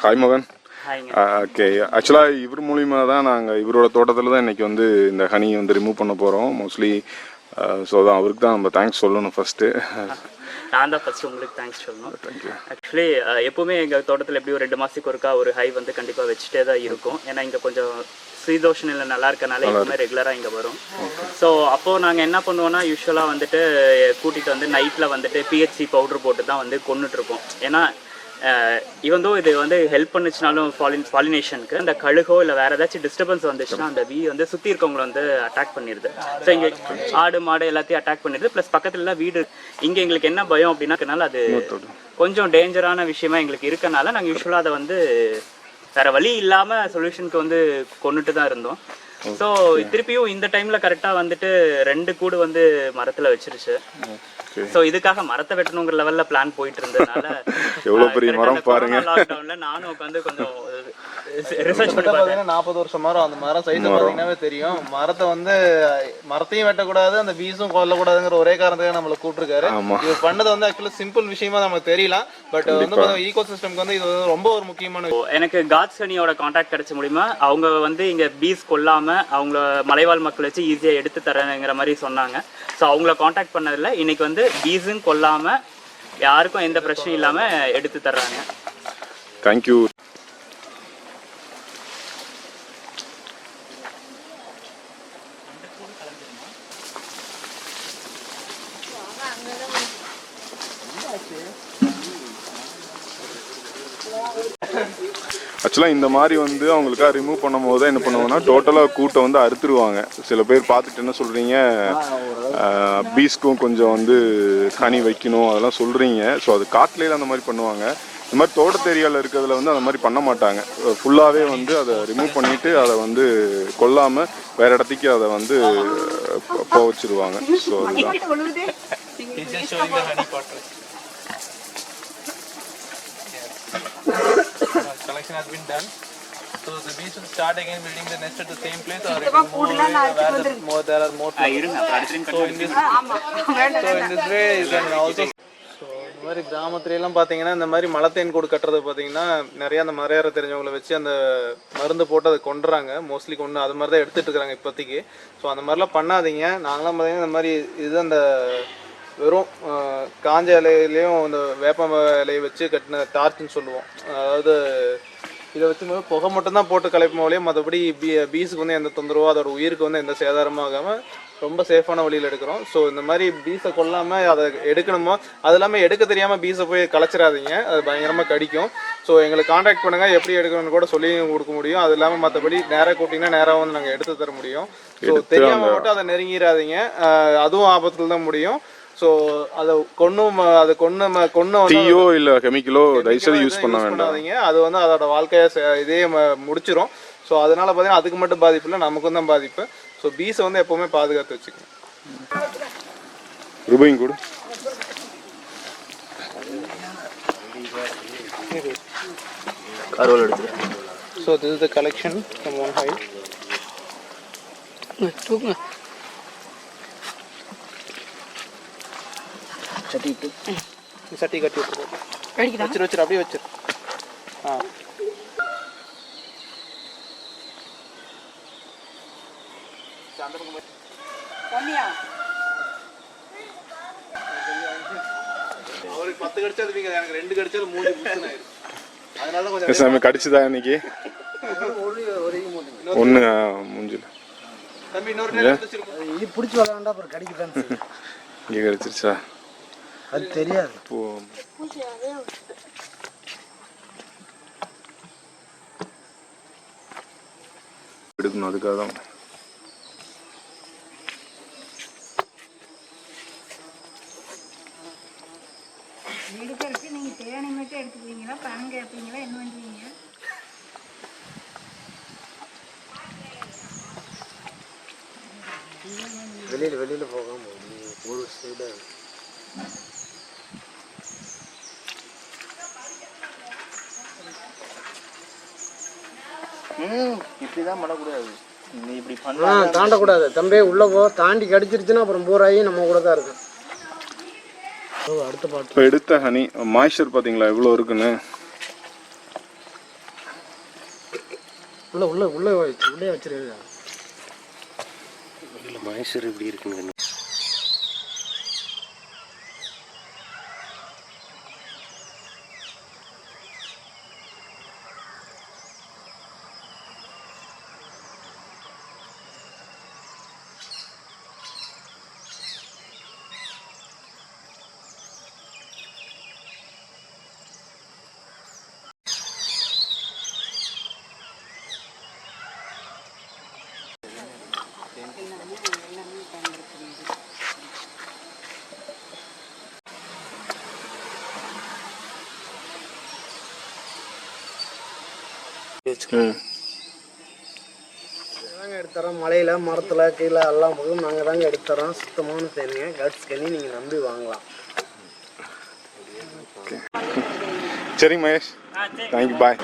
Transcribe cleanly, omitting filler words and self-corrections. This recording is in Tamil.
ஹாய் மகன். ஓகே, ஆக்சுவலாக இவர் மூலிமா தான் நாங்கள் இவரோட தோட்டத்தில் தான் இன்றைக்கி வந்து இந்த ஹனி வந்து ரிமூவ் பண்ண போகிறோம் மோஸ்ட்லி. ஸோ தான் அவருக்கு தான் நம்ம தேங்க்ஸ் சொல்லணும் ஃபஸ்ட்டு. நான் தான் ஃபஸ்ட்டு உங்களுக்கு தேங்க்ஸ் சொல்லணும். ஆக்சுவலி எப்போவுமே எங்கள் தோட்டத்தில் எப்படி ஒரு 2 மாதத்துக்கு ஒருக்கா ஒரு ஹைவ் வந்து கண்டிப்பாக வச்சுட்டே தான் இருக்கும். ஏன்னா இங்கே கொஞ்சம் சீதோஷன் இல்லை நல்லா இருக்கனால எப்பவுமே ரெகுலராக இங்கே வரும். ஸோ அப்போது நாங்கள் என்ன பண்ணுவோன்னா யூஸ்வலாக வந்துட்டு கூட்டிகிட்டு வந்து நைட்டில் வந்துட்டு பிஹெச்சி பவுட்ரு போட்டு தான் வந்து கொண்டுட்ருப்போம். ஏன்னா இவந்தோ இது வந்து ஹெல்ப் பண்ணுச்சுனாலும் பாலினேஷனுக்கு அந்த கழுகோ இல்லை வேறு ஏதாச்சும் டிஸ்டர்பன்ஸ் வந்துச்சுன்னா அந்த பீ வந்து சுற்றி இருக்கவங்களை வந்து அட்டாக் பண்ணிடுது. ஸோ இங்கே ஆடு மாடு எல்லாத்தையும் அட்டாக் பண்ணிடுது. ப்ளஸ் பக்கத்துலலாம் வீடு. இங்கே எங்களுக்கு என்ன பயம் அப்படின்னாக்கனால அது கொஞ்சம் டேஞ்சரான விஷயமா எங்களுக்கு இருக்கனால நாங்கள் யூஸ்வலாக அதை வந்து வேறு வழி இல்லாமல் சொல்யூஷனுக்கு வந்து கொண்டுட்டு தான் இருந்தோம். ஸோ திருப்பியும் இந்த டைமில் கரெக்டாக வந்துட்டு 2 கூடு வந்து மரத்தில் வச்சிருச்சு. ஸோ இதுக்காக மரத்தை வெட்டணுங்கிற லெவலில் பிளான் போயிட்டு இருந்ததுனால எவ்வளோ பெரிய மரம் பாருங்க. லாக்டவுனில் நானும் உட்காந்து கொஞ்சம் ரிசர்ச் பண்ணி பார்த்தீங்கன்னா 40 வருஷம் மரம். அந்த மரம் சைஸ் பார்த்தீங்கன்னாவே தெரியும். மரத்தை வந்து மரத்தையும் வெட்டக்கூடாது, அந்த பீஸும் கொல்லக்கூடாதுங்கிற ஒரே காரணத்துக்காக நம்மளை கூப்பிட்டுருக்காரு. இவர் பண்ணது வந்து ஆக்சுவலி சிம்பிள் விஷயமா நமக்கு தெரியலாம். பட் வந்து ஈகோ சிஸ்டம்க்கு வந்து இது ரொம்ப ஒரு முக்கியமான. எனக்கு காட்ஸ் ஹனியோட கான்டாக்ட் கிடைச்ச மூலியமா அவங்க வந்து இங்கே பீஸ் கொல்லாமல் அவங்கள மலைவாழ் மக்கள் வச்சு ஈஸியாக எடுத்து தரேங்கிற மாதிரி சொன்னாங்க. ஸோ அவங்கள கான்டாக்ட் பண்ணதில் இன்னைக்கு வந்து பீஸும் கொல்லாமல் யாருக்கும் எந்த பிரச்சனையும் இல்லாமல் எடுத்து தர்றாங்க. தேங்க்யூ. ஆக்சுவலாக இந்த மாதிரி வந்து அவங்களுக்காக ரிமூவ் பண்ணும் போது தான் என்ன பண்ணுவோம்னா டோட்டலாக கூட்டை வந்து அறுத்துருவாங்க. சில பேர் பார்த்துட்டு என்ன சொல்கிறீங்க, பீஸ்க்கும் கொஞ்சம் வந்து ஹனி வைக்கணும் அதெல்லாம் சொல்கிறீங்க. ஸோ அது காட்டிலேயே அந்த மாதிரி பண்ணுவாங்க. இந்த மாதிரி தோட்டத்து ஏரியாவில் இருக்கிறதுல வந்து அந்த மாதிரி பண்ண மாட்டாங்க. ஃபுல்லாகவே வந்து அதை ரிமூவ் பண்ணிவிட்டு அதை வந்து கொல்லாமல் வேறு இடத்துக்கு அதை வந்து போக வச்சுருவாங்க. ஸோ அதுதான் collection has been done. So the bees will start again building the nest at the same place, or it will move where there are more flowers. So in this way you can also. So இந்த மாதிரி கிராமத்துலலாம் பார்த்தீங்கன்னா இந்த மாதிரி மலத்தேன் கூடு கட்டுறது பார்த்தீங்கன்னா நிறைய அந்த மறையாற தெரிஞ்சவங்களை வச்சு அந்த மருந்து போட்டு அதை கொண்டுறாங்க. மோஸ்ட்லி கொண்டு அது மாதிரி தான் எடுத்துகிட்டு இருக்கிறாங்க இப்போதைக்கு. ஸோ அந்த மாதிரிலாம் பண்ணாதீங்க. நாங்களாம் பார்த்தீங்கன்னா இந்த மாதிரி இது அந்த வெறும் காஞ்ச இலையிலையும் இந்த வேப்ப இலையை வச்சு கட்டின டார்ச்னு சொல்லுவோம். அதாவது இதை வச்சு புகை மட்டும்தான் போட்டு கலைப்போம் வழியே மற்றபடி பீஸுக்கு வந்து எந்த தொந்தரவோ அதோட உயிருக்கு வந்து எந்த சேதாரமும் ஆகாமல் ரொம்ப சேஃபான வழியில் எடுக்கிறோம். ஸோ இந்த மாதிரி பீஸை கொல்லாமல் அதை எடுக்கணுமோ அது இல்லாமல் எடுக்க தெரியாமல் பீஸை போய் கலைச்சிடாதீங்க, அது பயங்கரமாக கடிக்கும். ஸோ எங்களுக்கு காண்டாக்ட் பண்ணுங்கள், எப்படி எடுக்கணும்னு கூட சொல்லி கொடுக்க முடியும். அது இல்லாமல் மற்றபடி நேராக கூட்டிங்கன்னா நேராக வந்து நாங்கள் எடுத்து தர முடியும். ஸோ தெரியாமல் மட்டும் அதை நெருங்கிடாதீங்க, அதுவும் ஆபத்தில் தான் முடியும். ஸோ அதை தீயோ இல்லை கெமிக்கலோ தயவுசெய்து யூஸ் பண்ணாதீங்க. அது வந்து அதோட வாழ்க்கையை இதே முடிச்சிடும். ஸோ அதனால பார்த்தீங்கன்னா அதுக்கு மட்டும் பாதிப்பு இல்லை, நமக்கும் தான் பாதிப்பு. ஸோ பீஸை வந்து எப்போவுமே பாதுகாத்து வச்சுக்கணும். ரூபாயும் கூட so this is the collection from one hive. சட்டி கட்டி வச்சிரு அப்படியே வச்சிரு. அவருக்கு 10 கடிச்சது வீங்க, எனக்கு 2 கடிச்சது 3 புடிச்சுனா இருக்கு. அதனால தான் கொஞ்சம் சாமி கடிச்சதா இன்னைக்கு ஒண்ணு மூஞ்சில தம்பி இன்னொரு நேரம் எடுத்துச்சிரு. இது புடிச்சு வரவேண்டா அப்புறம் கடிக்குதான் செய்யும். இங்க கடிச்சிருச்சா அது தெரியாது. இப்போ எடுக்கணும், அதுக்காக தான். எடுக்கிறதுக்கு நீங்க தேனி மட்டும் எடுத்துக்கிறீங்களா, பணம் கேட்பீங்களா, என்ன பண்ணுவீங்க? வெளியில போகாம ஒரு சைடு இப்படிதான் பண்ணக்கூடாது. நீ இப்படி தாண்டக்கூடாது தம்பி. உள்ள போ, தாண்டி கடிச்சிருச்சுன்னா அப்புறம் பூராயி நம்ம கூட தான் இருக்கும். அடுத்த பாட்டு இப்போ எடுத்த ஹனி மாய்ஸ்சர் பார்த்தீங்களா எவ்வளோ இருக்குன்னு. உள்ளே வச்சிருக்கா மாய்ஸ்சர் இப்படி இருக்குங்க. தாங்க எடுத்துறோம். மலையில் மரத்தில் கீழே எல்லாம் போகும் நாங்கள் தாங்க எடுத்துறோம். சுத்தமான தேனிங்க கட்ஸ் கனி நீங்கள் நம்பி வாங்கலாம். சரிங்க மகேஷ், தேங்க்யூ, பாய்.